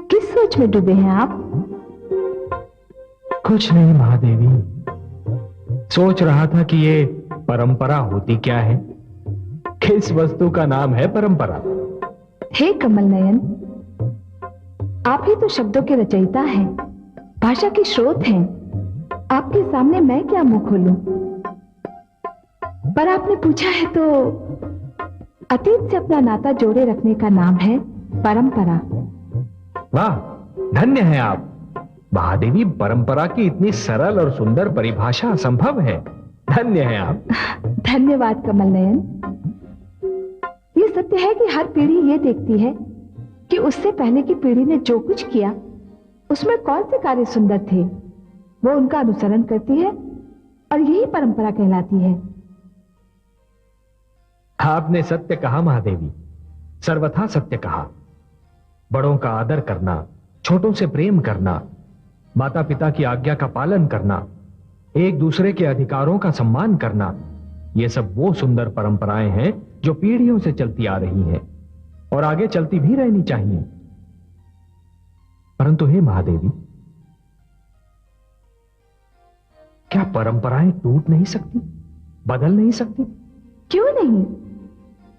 किस सोच में डूबे हैं आप? कुछ नहीं महादेवी, सोच रहा था कि ये परंपरा होती क्या है। किस वस्तु का नाम है परंपरा? हे कमल नयन, आप ही तो शब्दों के रचयिता हैं, भाषा के स्रोत हैं। आपके सामने मैं क्या मुंह खोलूं? पर आपने पूछा है तो अतीत से अपना नाता जोड़े रखने का नाम है परंपरा। वाह, धन्य है आप महादेवी। परंपरा की इतनी सरल और सुंदर परिभाषा असंभव है। धन्य है आप। धन्यवाद कमल नयन। ये सत्य है कि हर पीढ़ी ये देखती है कि उससे पहले की पीढ़ी ने जो कुछ किया उसमें कौन से कार्य सुंदर थे, वो उनका अनुसरण करती है और यही परंपरा कहलाती है। आपने सत्य कहा महादेवी, सर्वथा सत्य कहा। बड़ों का आदर करना, छोटों से प्रेम करना, माता पिता की आज्ञा का पालन करना, एक दूसरे के अधिकारों का सम्मान करना, ये सब वो सुंदर परंपराएं हैं जो पीढ़ियों से चलती आ रही हैं और आगे चलती भी रहनी चाहिए। परंतु हे महादेवी, क्या परंपराएं टूट नहीं सकती, बदल नहीं सकती? क्यों नहीं?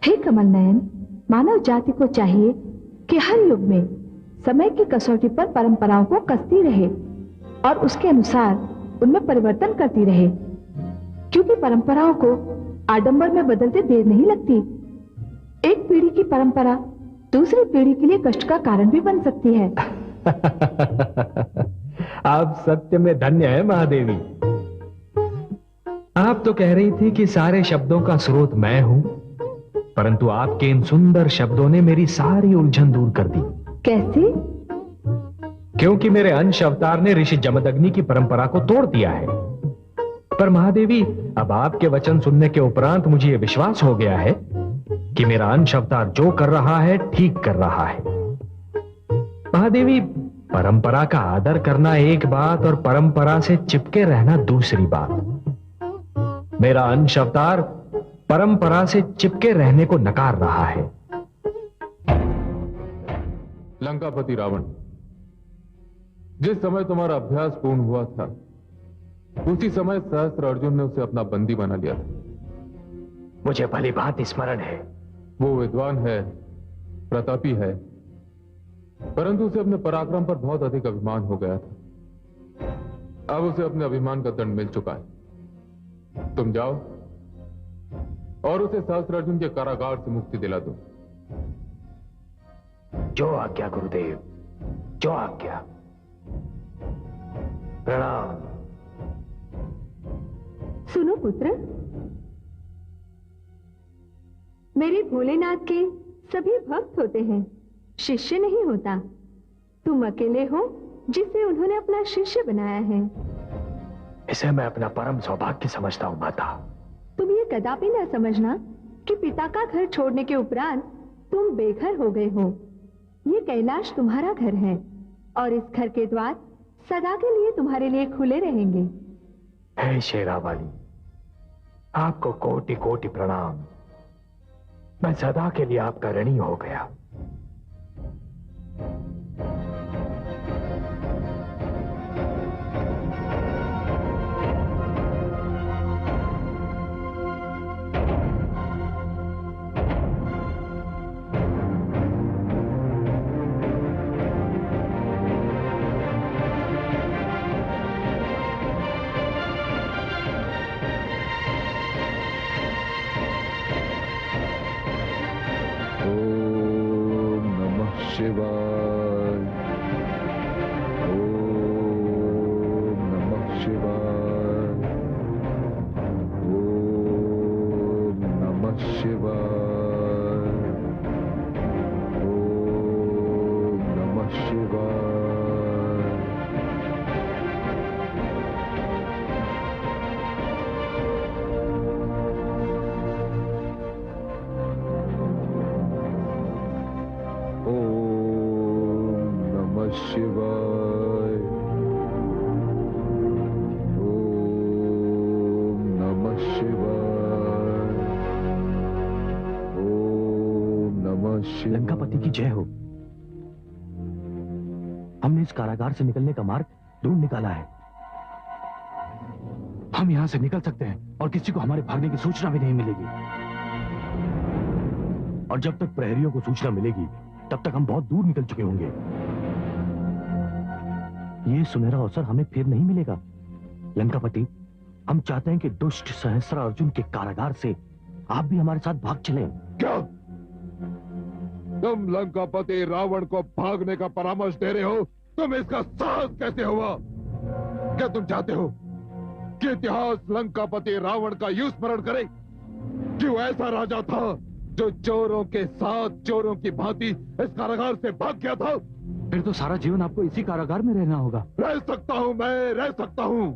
हे कमल नयन, मानव जाति को चाहिए कि हर युग में समय की कसौटी पर परंपराओं को कसती रहे और उसके अनुसार उनमें परिवर्तन करती रहे, क्योंकि परंपराओं को आडंबर में बदलते देर नहीं लगती। एक पीढ़ी की परंपरा दूसरी पीढ़ी के लिए कष्ट का कारण भी बन सकती है। आप सत्य में धन्य है महादेवी। आप तो कह रही थी कि सारे शब्दों का स्रोत मैं हूं, परंतु आपके इन सुंदर शब्दों ने मेरी सारी उलझन दूर कर दी। कैसे? क्योंकि मेरे अंश अवतार ने ऋषि जमदग्नि की परंपरा को तोड़ दिया है। पर महादेवी, अब आपके वचन सुनने के उपरांत मुझे यह विश्वास हो गया है कि मेरा अंश अवतार जो कर रहा है ठीक कर रहा है। महादेवी, परंपरा का आदर करना एक बात और परंपरा से चिपके रहना दूसरी बात। मेरा अंश अवतार परंपरा से चिपके रहने को नकार रहा है। लंकापति रावण, जिस समय तुम्हारा अभ्यास पूर्ण हुआ था उसी समय सहस्त्र अर्जुन ने उसे अपना बंदी बना लिया था। मुझे भली भांति स्मरण है। वो विद्वान है, प्रतापी है, परंतु उसे अपने पराक्रम पर बहुत अधिक अभिमान हो गया था। अब उसे अपने अभिमान का दंड मिल चुका है। तुम जाओ और उसे सहस्त्र अर्जुन के कारागार से मुक्ति दिला दो। जो आज्ञा गुरुदेव, जो आज्ञा। प्रणाम। सुनो पुत्र, मेरे भोलेनाथ के सभी भक्त होते हैं, शिष्य नहीं होता। तुम अकेले हो जिसे उन्होंने अपना शिष्य बनाया है। इसे मैं अपना परम सौभाग्य समझता हूं माता। तुम ये कदापि न समझना कि पिता का घर छोड़ने के उपरांत तुम बेघर हो गए हो। ये कैलाश तुम्हारा घर है और इस घर के द्वार सदा के लिए तुम्हारे लिए खुले रहेंगे। हे शेरावाली, आपको कोटि कोटि प्रणाम। मैं सदा के लिए आपका ऋणी हो गया। लंकापति की जय हो। हमने इस कारागार से निकलने का मार्ग ढूंढ निकाला है। हम यहां से निकल सकते हैं और किसी को हमारे भागने की सूचना भी नहीं मिलेगी। और जब तक प्रहरियों को सूचना मिलेगी तब तक हम बहुत दूर निकल चुके होंगे। ये सुनहरा अवसर हमें फिर नहीं मिलेगा। लंकापति, हम चाहते हैं कि दुष्ट सहस्त्र अर्जुन के कारागार से आप भी हमारे साथ भाग चलें। क्या तुम लंकापति रावण को भागने का परामर्श दे रहे हो? तुम इसका साहस कैसे हुआ? क्या तुम चाहते हो कि इतिहास लंकापति रावण का यूं स्मरण करे कि वो ऐसा राजा था जो चोरों के साथ चोरों की भांति इस कारागार से भाग गया था? फिर तो सारा जीवन आपको इसी कारागार में रहना होगा। रह सकता हूं, मैं रह सकता हूं।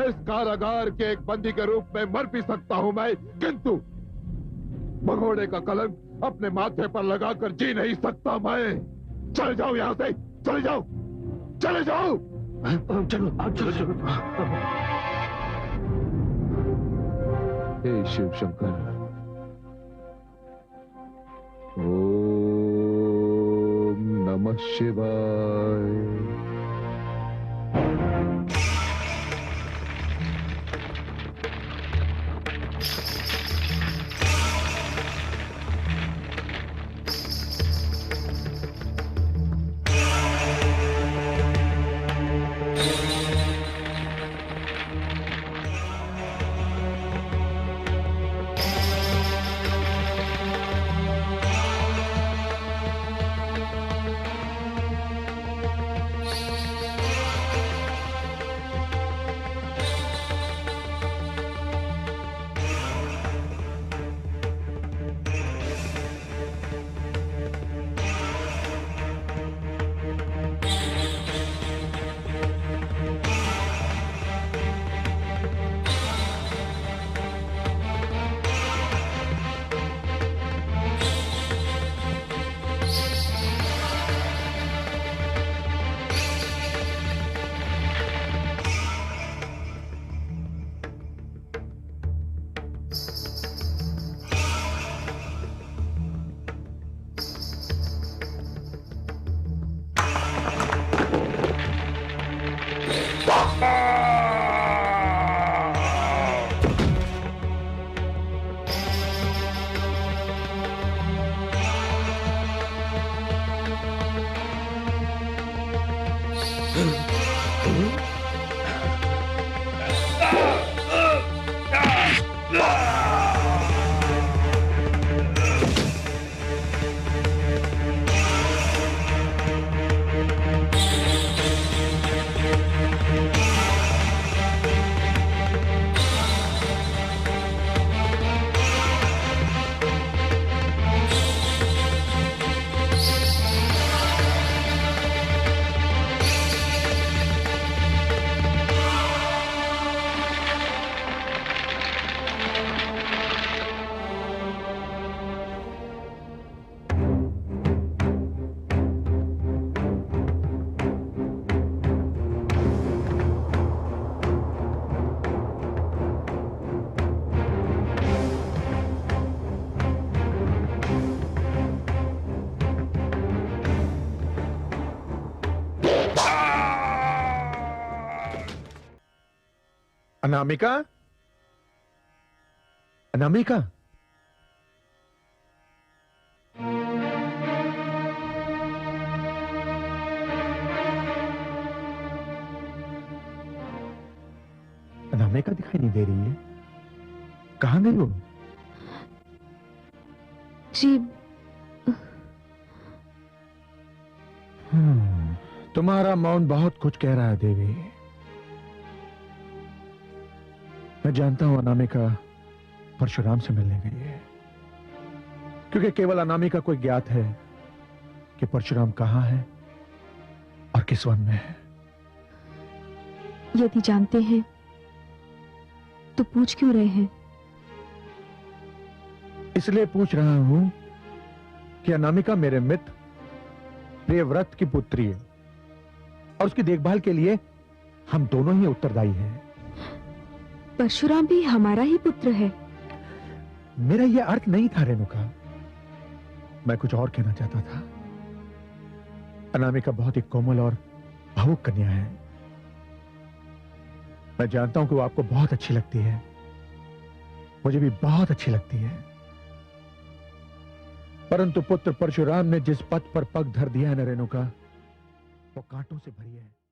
इस कारागार के एक बंदी के रूप में मर भी सकता हूं मैं, किंतु भगोड़े का कलंक अपने माथे पर लगाकर जी नहीं सकता मैं। चले जाओ यहां से, चले जाओ, चले जाओ। चलो चलो चलो। हे शिव शंकर, ओम नमः शिवाय। अनामिका, अनामिका, अनामिका दिखाई नहीं दे रही है। कहां गई वो? जी तुम्हारा मौन बहुत कुछ कह रहा है देवी। मैं जानता हूं अनामिका परशुराम से मिलने गई है, क्योंकि केवल अनामिका को ज्ञात है कि परशुराम कहां है और किस वन में है। यदि जानते हैं तो पूछ क्यों रहे हैं? इसलिए पूछ रहा हूं कि अनामिका मेरे मित्र प्रियव्रत की पुत्री है और उसकी देखभाल के लिए हम दोनों ही उत्तरदायी हैं। परशुराम भी हमारा ही पुत्र है। मेरा यह अर्थ नहीं था रेणुका, मैं कुछ और कहना चाहता था। अनामिका बहुत ही कोमल और भावुक कन्या है। मैं जानता हूं कि वो आपको बहुत अच्छी लगती है, मुझे भी बहुत अच्छी लगती है। परंतु पुत्र परशुराम ने जिस पथ पर पग धर दिया है न रेणुका, वो कांटों से भरी है।